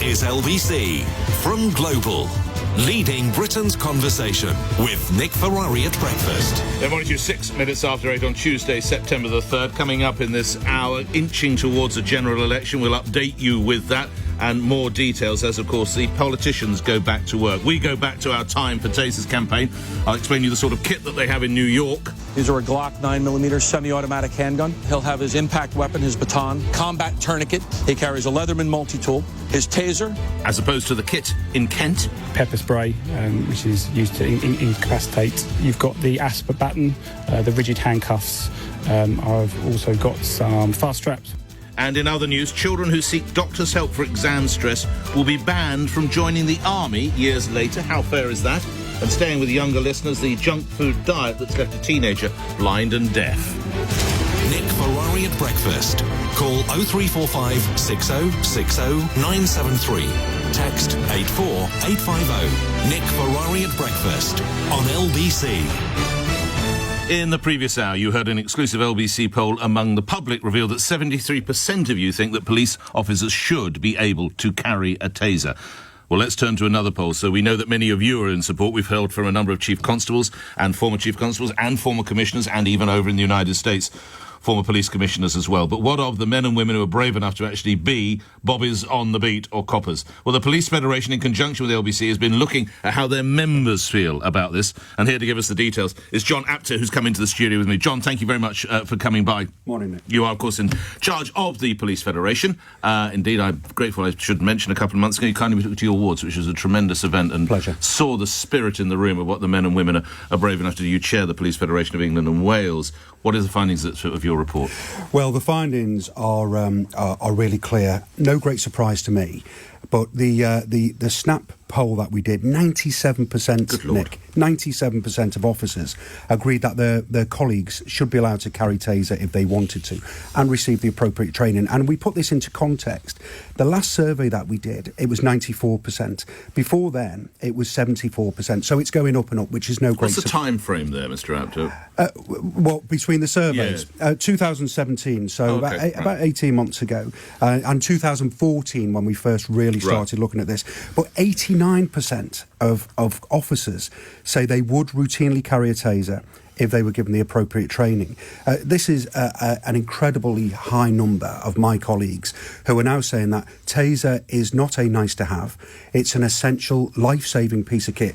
is LBC from Global, leading Britain's conversation with Nick Ferrari at breakfast. Good morning to you, 6 minutes after 8 on Tuesday, September the 3rd. Coming up in this hour, inching towards a general election. We'll update you with that and more details as, of course, the politicians go back to work. We go back to our Time for TASERs campaign. I'll explain you the sort of kit that they have in New York. These are a Glock 9mm semi-automatic handgun. He'll have his impact weapon, his baton, combat tourniquet. He carries a Leatherman multi-tool, his taser. As opposed to the kit in Kent. Pepper spray, which is used to incapacitate. You've got the ASPA baton, the rigid handcuffs. I've also got some fast straps. And in other news, children who seek doctors' help for exam stress will be banned from joining the army years later. How fair is that? And staying with younger listeners, the junk food diet that's left a teenager blind and deaf. Nick Ferrari at breakfast. Call 0345 6060 973. Text 84850. Nick Ferrari at breakfast on LBC. In the previous hour, you heard an exclusive LBC poll among the public reveal that 73% of you think that police officers should be able to carry a taser. Well, let's turn to another poll. So we know that many of you are in support. We've heard from a number of chief constables and former chief constables and former commissioners, and even over in the United States, former police commissioners as well. But what of the men and women who are brave enough to actually be bobbies on the beat or coppers? Well, the Police Federation, in conjunction with LBC, has been looking at how their members feel about this. And here to give us the details is John Apter, who's come into the studio with me. John, thank you very much for coming by. Morning, Nick. You are, of course, in charge of the Police Federation. Indeed, I'm grateful. I should mention a couple of months ago, you kindly took to your awards, which was a tremendous event, and Pleasure. Saw the spirit in the room of what the men and women are brave enough to do. You chair the Police Federation of England and Wales. What are the findings of your report? Well, the findings are really clear. No great surprise to me, but the snap poll that we did, 97%, Nick, 97% of officers agreed that their colleagues should be allowed to carry taser if they wanted to and receive the appropriate training. And we put this into context. The last survey that we did, it was 94%. Before then, it was 74%. So it's going up and up, which is no great... What's the time frame there, Mr. Apter? Well, between the surveys, 2017, so about 18 months ago, and 2014 when we first really started looking at this. But 89% of officers say they would routinely carry a taser if they were given the appropriate training. This is an incredibly high number of my colleagues who are now saying that taser is not a nice-to-have. It's an essential, life-saving piece of kit.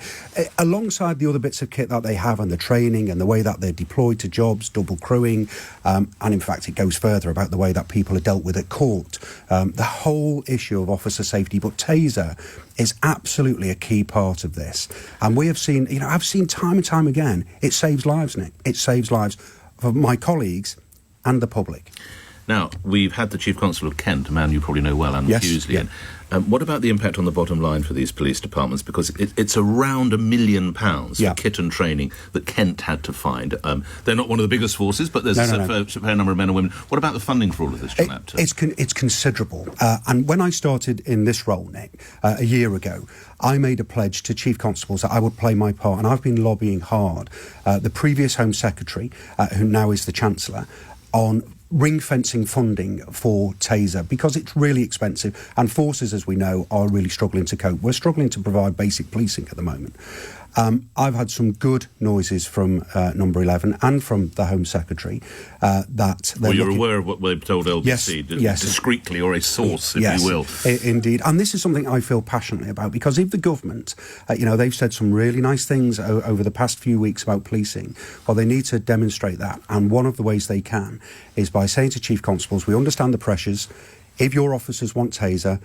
Alongside the other bits of kit that they have and the training and the way that they're deployed to jobs, double crewing, and in fact it goes further about the way that people are dealt with at court. The whole issue of officer safety, but taser is absolutely a key part of this. And we have seen, I've seen time and time again, it saves lives, Nick. It saves lives for my colleagues and the public. Now, we've had the Chief Constable of Kent, a man you probably know well, Alan Hughesley. Yeah. What about the impact on the bottom line for these police departments? Because it's around £1 million for kit and training that Kent had to find. They're not one of the biggest forces, but there's a fair number of men and women. What about the funding for all of this, John Apter? It's considerable. And when I started in this role, Nick, a year ago, I made a pledge to chief constables that I would play my part, and I've been lobbying hard. The previous Home Secretary, who now is the Chancellor, on ring-fencing funding for taser, because it's really expensive, and forces, as we know, are really struggling to cope. We're struggling to provide basic policing at the moment. I've had some good noises from Number 11 and from the Home Secretary that... Well, you're aware of what they've told LBC, discreetly, or a source, if you will. Indeed. And this is something I feel passionately about, because if the government, they've said some really nice things over the past few weeks about policing, well, they need to demonstrate that. And one of the ways they can is by saying to chief constables, we understand the pressures. If your officers want taser,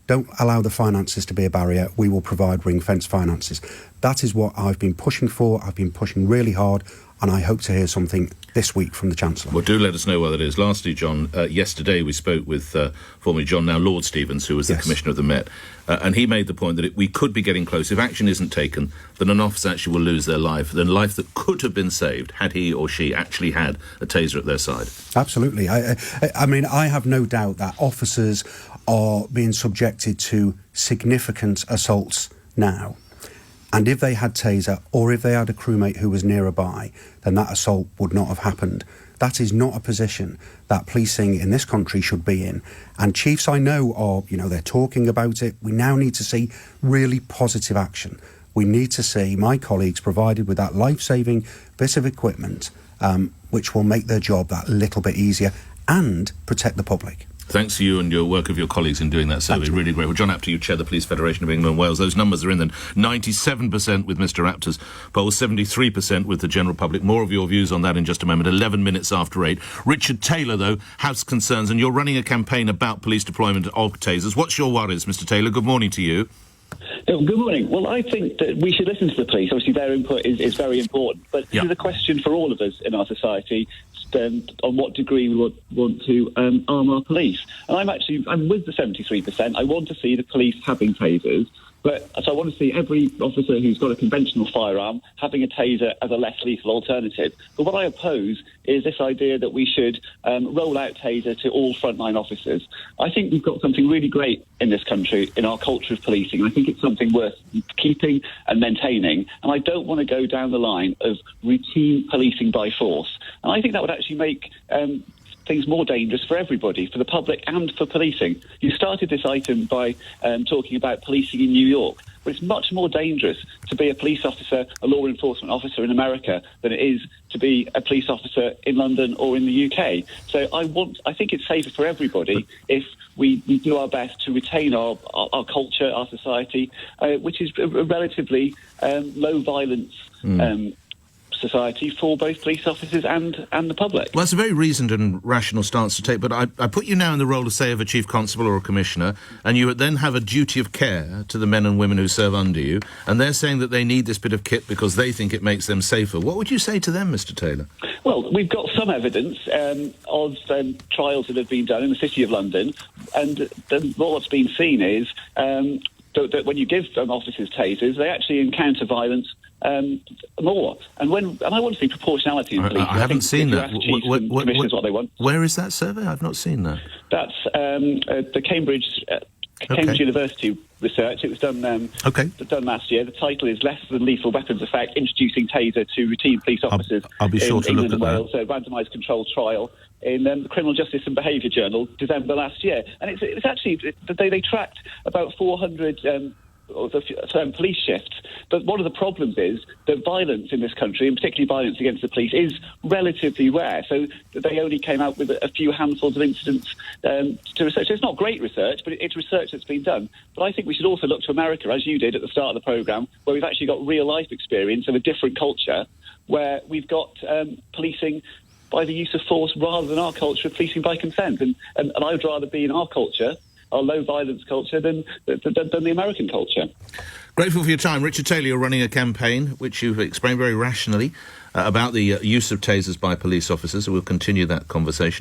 don't allow the finances to be a barrier. We will provide ring-fence finances. That is what I've been pushing for. I've been pushing really hard, and I hope to hear something this week from the Chancellor. Well, do let us know what that is. Lastly, John, yesterday we spoke with formerly John, now Lord Stevens, who was the Commissioner of the Met, and he made the point that we could be getting close. If action isn't taken, then an officer actually will lose their life, then life that could have been saved had he or she actually had a taser at their side. Absolutely. I mean, I have no doubt that officers are being subjected to significant assaults now. And if they had taser, or if they had a crewmate who was nearby, then that assault would not have happened. That is not a position that policing in this country should be in. And chiefs I know are, they're talking about it. We now need to see really positive action. We need to see my colleagues provided with that life-saving bit of equipment, which will make their job that little bit easier and protect the public. Thanks to you and your work of your colleagues in doing that survey. Really great. Well, John Apter, you chair the Police Federation of England and Wales. Those numbers are in then. 97% with Mr Apter's poll, 73% with the general public. More of your views on that in just a moment. 11 minutes after 8. Richard Taylor, though, has concerns, and you're running a campaign about police deployment of tasers. What's your worries, Mr Taylor? Good morning to you. Good morning. Well, I think that we should listen to the police. Obviously, their input is very important. But this is a question for all of us in our society, on what degree we want to arm our police. And I'm with the 73%. I want to see the police having tasers. So I want to see every officer who's got a conventional firearm having a taser as a less lethal alternative. But what I oppose is this idea that we should roll out taser to all frontline officers. I think we've got something really great in this country in our culture of policing, and I think it's something worth keeping and maintaining. And I don't want to go down the line of routine policing by force. And I think that would actually make things more dangerous for everybody, for the public and for policing. You started this item by talking about policing in New York, but it's much more dangerous to be a police officer, a law enforcement officer in America, than it is to be a police officer in London or in the UK. So I think it's safer for everybody if we do our best to retain our culture, our society, which is a relatively low violence society for both police officers and the public. Well, it's a very reasoned and rational stance to take, but I put you now in the role, say, of a chief constable or a commissioner, and you then have a duty of care to the men and women who serve under you, and they're saying that they need this bit of kit because they think it makes them safer. What would you say to them, Mr Taylor? Well, we've got some evidence of trials that have been done in the City of London, and what's been seen is that when you give officers tasers, they actually encounter violence more. And I want to see proportionality in police. I haven't seen that. Commissioners what they want. Where is that survey? I've not seen that. That's the Cambridge University research. It was done last year. The title is Less Than Lethal Weapons Effect, Introducing Taser to Routine Police Officers I'll be sure in to England look at and Wales, a randomised controlled trial in the Criminal Justice and Behaviour Journal, December last year. And it's actually, they tracked about 400 police shifts. But one of the problems is that violence in this country, and particularly violence against the police, is relatively rare. So they only came out with a few handfuls of incidents to research. So it's not great research, but it's research that's been done. But I think we should also look to America, as you did at the start of the programme, where we've actually got real-life experience of a different culture, where we've got policing by the use of force rather than our culture of policing by consent. And I would rather be in our culture, our low-violence culture, than the American culture. Grateful for your time. Richard Taylor, you're running a campaign, which you've explained very rationally, about the use of tasers by police officers. We'll continue that conversation.